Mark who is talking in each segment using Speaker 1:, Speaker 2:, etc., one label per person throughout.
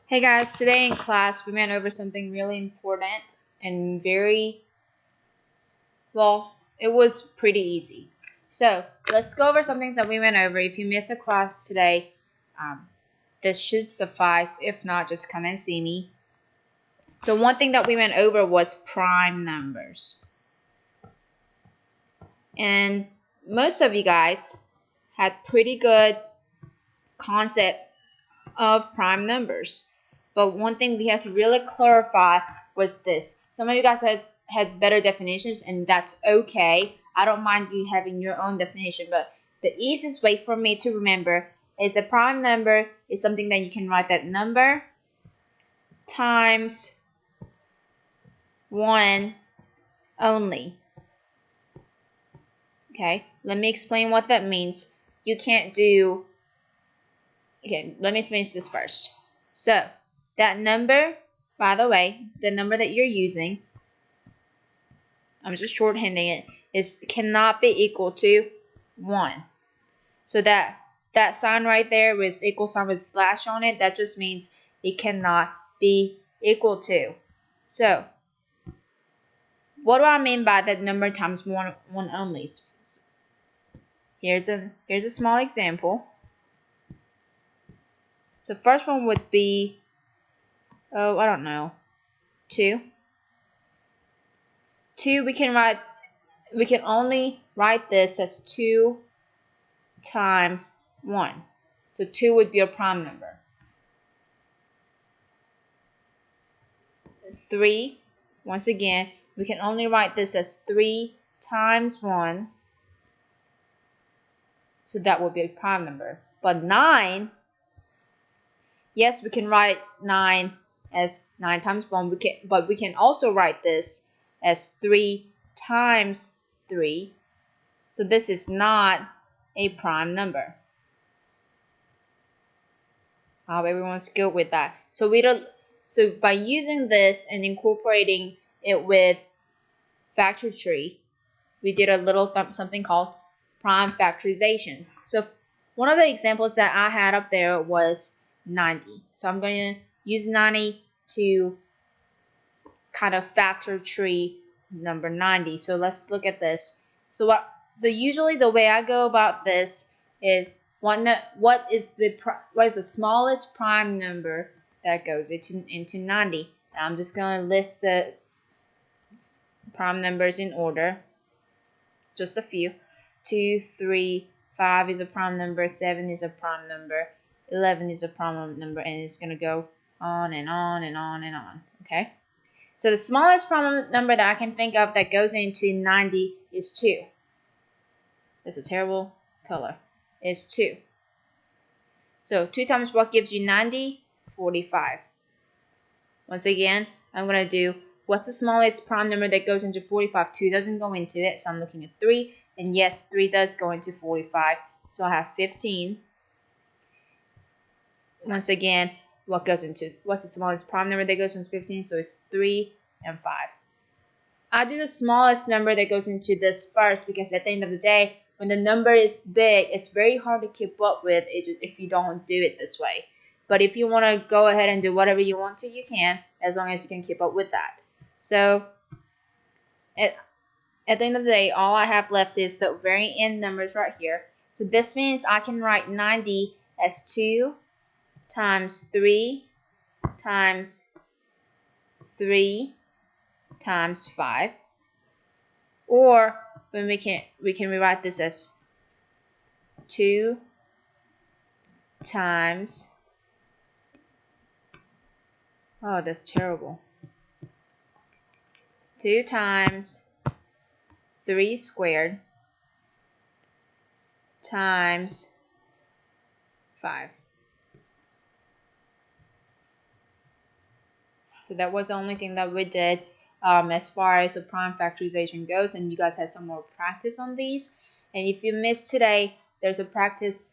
Speaker 1: Hey guys, today in class we went over something really important and it was pretty easy. So let's go over some things that we went over. If you missed a class today, this should suffice. If not, just come and see me. So one thing that we went over was prime numbers. And most of you guys had pretty good concept of prime numbers. But one thing we have to really clarify was this. Some of you guys had better definitions, and that's okay. I don't mind you having your own definition, but the easiest way for me to remember is a prime number is something that you can write that number times 1 only. Okay, let me explain what that means. You can't do... Okay, let me finish this first. So, that number, by the way, the number that you're using, I'm just shorthanding it, cannot be equal to 1. So that sign right there with equal sign with slash on it, that just means it cannot be equal to. So, what do I mean by that number times 1 only? Here's a small example. So first one would be, I don't know, 2. 2 we can only write this as 2 times 1. So 2 would be a prime number. 3, once again, we can only write this as 3 times 1. So that would be a prime number. But 9, yes, we can write 9 as 9 times 1, but we can also write this as 3 times 3. So this is not a prime number. I hope everyone's good with that. So by using this and incorporating it with factor tree, we did a little something called prime factorization. So one of the examples that I had up there was 90. So I'm going to use 90 to kind of factor tree number 90. So let's look at this. So usually the way I go about this is what is the smallest prime number that goes into 90. And I'm just going to list the prime numbers in order. Just a few. 2, 3, 5 is a prime number, 7 is a prime number, 11 is a prime number, and it's going to go on and on and on and on. Okay? So the smallest prime number that I can think of that goes into 90 is 2. It's a terrible color. It's 2. So 2 times what gives you 90? 45. Once again, I'm going to do what's the smallest prime number that goes into 45? 2 doesn't go into it, so I'm looking at 3. And yes, 3 does go into 45. So I have 15. Once again, what's the smallest prime number that goes into 15? So it's 3 and 5. I do the smallest number that goes into this first because at the end of the day, when the number is big, it's very hard to keep up with if you don't do it this way. But if you want to go ahead and do whatever you want to, you can, as long as you can keep up with that. So at the end of the day, all I have left is the very end numbers right here. So this means I can write 90 as 2 times 3 times 3 times 5. Or when we can rewrite this as 2 times, oh, that's terrible, 2 times 3 squared times 5. So that was the only thing that we did as far as the prime factorization goes, and you guys have some more practice on these. And if you missed today, there's a practice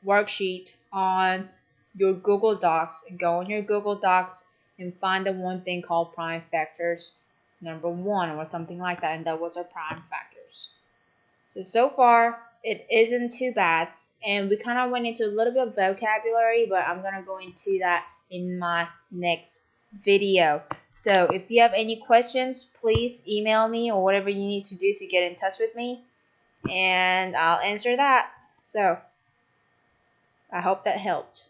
Speaker 1: worksheet on your Google Docs. Go on your Google Docs and find the one thing called prime factors number 1 or something like that, and that was our prime factors. So far it isn't too bad, And we kind of went into a little bit of vocabulary, but I'm going to go into that in my next video. So if you have any questions, please email me or whatever you need to do to get in touch with me, and I'll answer that. So I hope that helped.